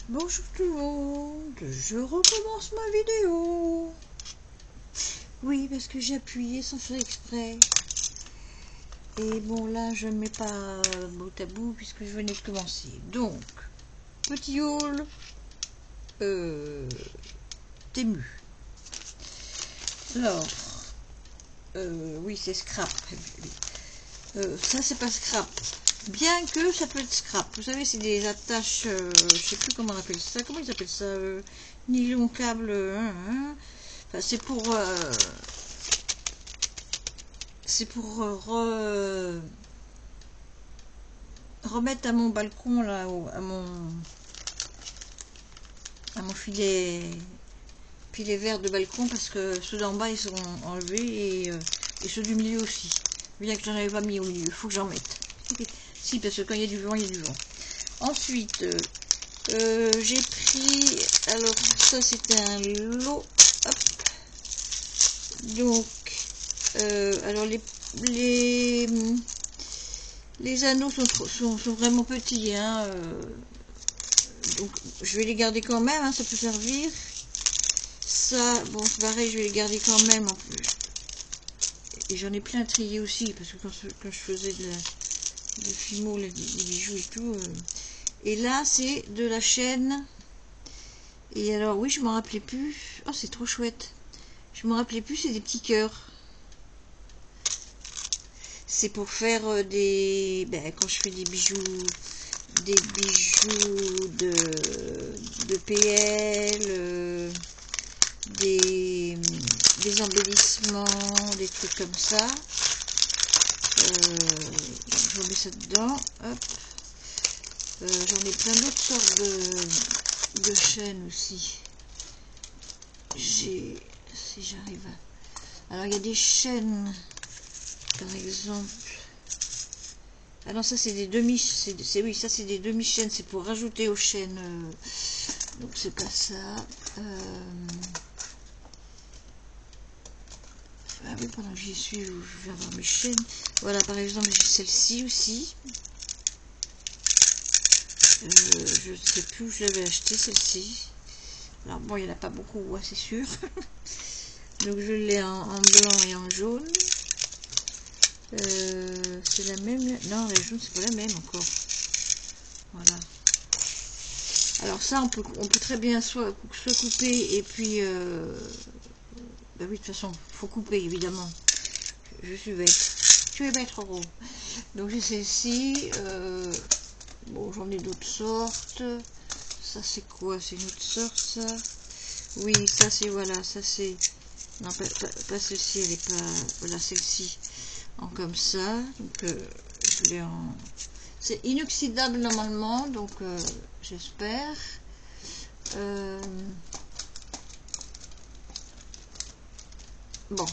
Bonjour tout le monde, je recommence ma vidéo. Oui, parce que j'ai appuyé sans faire exprès. Et bon, là, je ne mets pas bout à bout puisque je venais de commencer. Donc, petit haul Temu. Alors, oui, c'est scrap. Ça, c'est pas scrap. Bien que ça peut être scrap. Vous savez, c'est des attaches, je sais plus comment on appelle ça. Comment ils appellent ça nylon câble. Enfin, c'est pour remettre à mon balcon, là, à mon filet vert de balcon, parce que ceux d'en bas, ils seront enlevés, et ceux du milieu aussi. Bien que j'en avais pas mis au milieu, il faut que j'en mette. Si, parce que quand il y a du vent, il y a du vent. Ensuite, j'ai pris, alors ça c'était un lot, hop. Donc, alors les anneaux sont vraiment petits, hein, donc je vais les garder quand même, hein, ça peut servir. Ça, bon, c'est pareil, je vais les garder quand même en plus. Et j'en ai plein à trier aussi, parce que quand je faisais de fimo, les bijoux et tout. Et là, c'est de la chaîne. Et alors, oui, je m'en rappelais plus. Oh, c'est trop chouette. Je m'en rappelais plus, c'est des petits cœurs. C'est pour faire quand je fais des bijoux de PL, des embellissements, des trucs comme ça. Je remets ça dedans, hop. J'en ai plein d'autres sortes de chaînes aussi. Si j'arrive à... Alors il y a des chaînes, par exemple. Ah non, ça c'est des demi... Oui, ça c'est des demi-chaînes, c'est pour rajouter aux chaînes. Donc c'est pas ça. Ah oui, pendant que j'y suis, je vais avoir mes chaînes. Voilà, par exemple, j'ai celle-ci aussi. Je ne sais plus où je l'avais acheté, celle-ci. Alors bon, il n'y en a pas beaucoup, ouais, c'est sûr. Donc je l'ai en blanc et en jaune. C'est la même. Non, la jaune, c'est pas la même encore. Voilà. Alors ça, on peut très bien soit couper et puis... bah oui, de toute façon, faut couper, évidemment. Je suis bête. Tu es bête, Roro. Donc j'ai celle-ci. Bon, j'en ai d'autres sortes. Ça, c'est quoi? C'est une autre sorte, ça? Oui, ça, c'est... Voilà, ça, c'est... Non, pas celle-ci, elle est pas... Voilà, celle-ci. En comme ça. Donc, je l'ai en... C'est inoxydable, normalement. Donc, j'espère. Bon,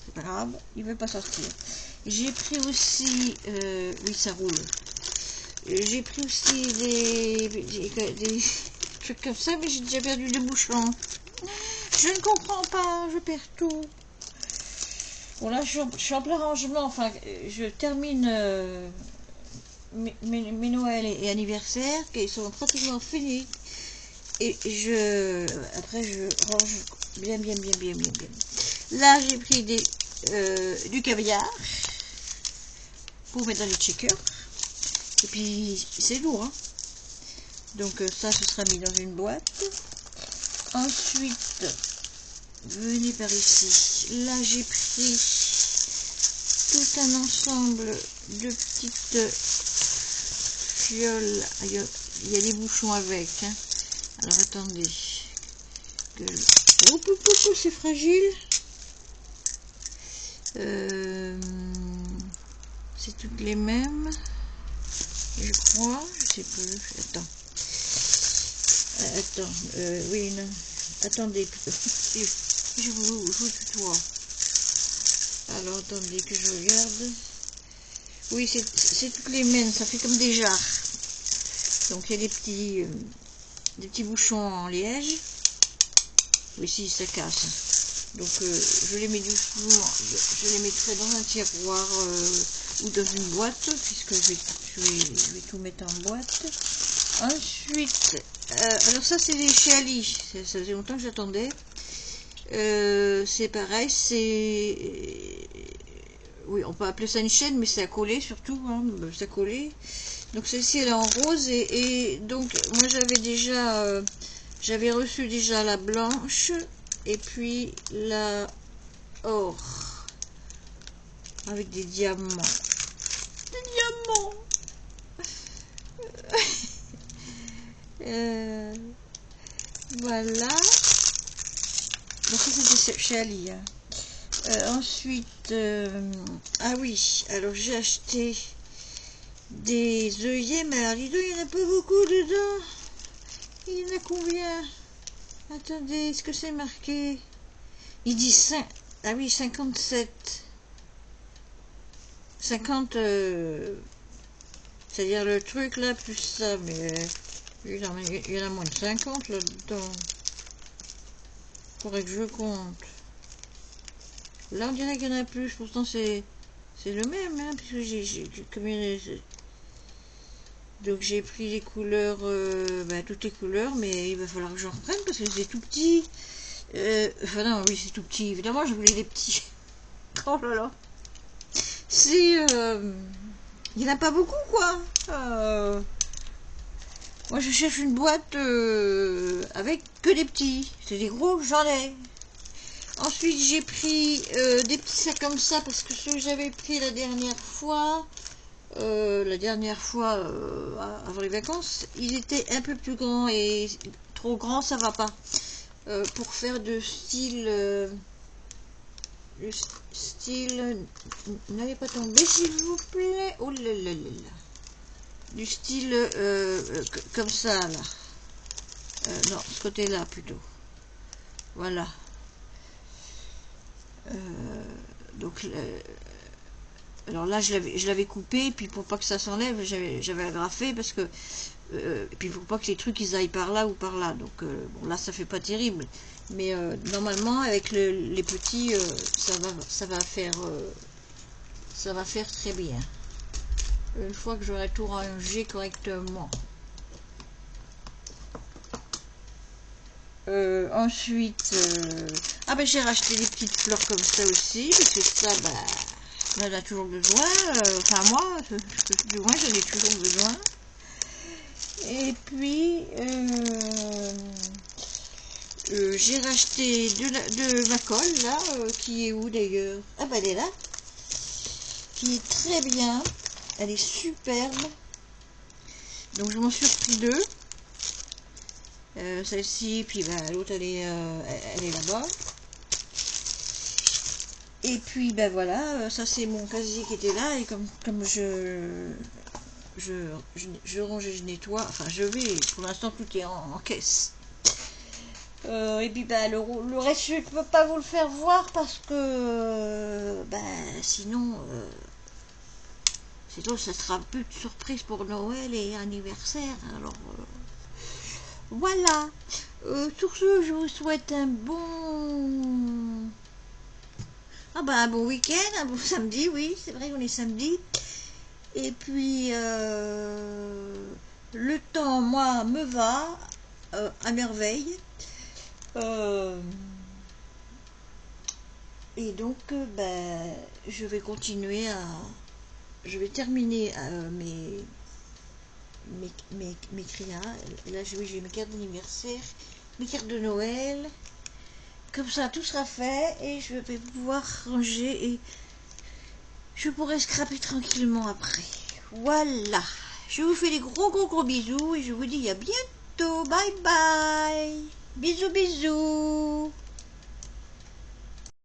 c'est pas grave. Il ne veut pas sortir. J'ai pris aussi... oui, ça roule. J'ai pris aussi des trucs comme ça, mais j'ai déjà perdu le bouchon. Je ne comprends pas, je perds tout. Bon, là, je suis en plein rangement. Enfin, je termine mes Noël et anniversaires, qui sont pratiquement finis. Et après, je range bien. Là, j'ai pris du caviar pour mettre dans les shakers. Et puis, c'est lourd, hein. Donc, ça, ce sera mis dans une boîte. Ensuite, venez par ici. Là, j'ai pris tout un ensemble de petites fioles. Il y a des bouchons avec, hein. Alors, attendez. Oh, c'est fragile. C'est toutes les mêmes. Je crois. Je sais plus. Attends. Oui, non. Attendez. Je vous tutoie. Alors, attendez que je regarde. Oui, c'est toutes les mêmes. Ça fait comme des jarres. Donc, il y a des petits bouchons en liège. Oui, si, ça casse. Donc, je les mets doucement. Je les mettrai dans un tiroir ou dans une boîte, puisque je vais tout mettre en boîte. Ensuite, Alors ça c'est des chez Ali, ça faisait longtemps que j'attendais. C'est pareil, c'est... Oui, on peut appeler ça une chaîne, mais c'est à coller surtout, hein, c'est à coller. Donc celle-ci elle est en rose et donc moi j'avais reçu déjà la blanche et puis la or avec des diamants. Des diamants. Voilà. Donc ça c'était chez Ali. Hein. Ensuite, ah oui, alors j'ai acheté des œillets, mais alors dis donc, il n'y en a pas beaucoup dedans. Il y en a combien? Attendez, est-ce que c'est marqué? Il dit 5, ah oui, 57. 50, c'est-à-dire le truc là, plus ça, mais il y en a moins de 50 là-dedans. Faudrait que je compte. Là, on dirait qu'il y en a plus, pourtant c'est le même, hein, puisque donc j'ai pris les couleurs, toutes les couleurs, mais il va falloir que j'en reprenne parce que c'est tout petit. Enfin non, oui c'est tout petit, évidemment je voulais des petits. Oh là là. C'est... il n'y en a pas beaucoup quoi. Moi je cherche une boîte avec que des petits. C'est des gros, j'en ai. Ensuite j'ai pris des petits sacs comme ça parce que ceux que j'avais pris la dernière fois, avant les vacances, ils étaient un peu plus grands et trop grands ça va pas. Pour faire de style, n'allez pas tomber s'il vous plaît. Oh là là là là. Du style comme ça là. Non, ce côté là plutôt. Voilà. Donc alors là je l'avais coupé, puis pour pas que ça s'enlève j'avais agrafé parce que et puis pour pas que les trucs ils aillent par là ou par là, donc bon là ça fait pas terrible, mais normalement avec les petits ça va faire très bien une fois que j'aurai tout rangé correctement. Ensuite j'ai racheté des petites fleurs comme ça aussi parce que ça on en a toujours besoin, enfin moi du moins j'en ai toujours besoin. Et puis j'ai racheté de ma colle là, qui est où d'ailleurs? Ah bah elle est là, qui est très bien, elle est superbe. Donc je m'en suis repris deux. Celle-ci, puis l'autre elle est là-bas. Et puis voilà, ça c'est mon casier qui était là, et comme je range et je nettoie, enfin je vais, pour l'instant tout est en caisse. Et puis le reste je ne peux pas vous le faire voir parce que sinon ça sera un peu de surprise pour Noël et anniversaire. Alors voilà. Sur ce, je vous souhaite un bon week-end, un bon samedi, oui, c'est vrai qu'on est samedi. Et puis le temps, moi, me va à merveille. Et donc je vais continuer je vais terminer mes créas. Là j'ai mes cartes d'anniversaire, mes cartes de Noël. Comme ça tout sera fait et je vais pouvoir ranger et je pourrai scraper tranquillement après. Voilà, je vous fais des gros bisous et je vous dis à bientôt. Bye bye. Bisous bisous.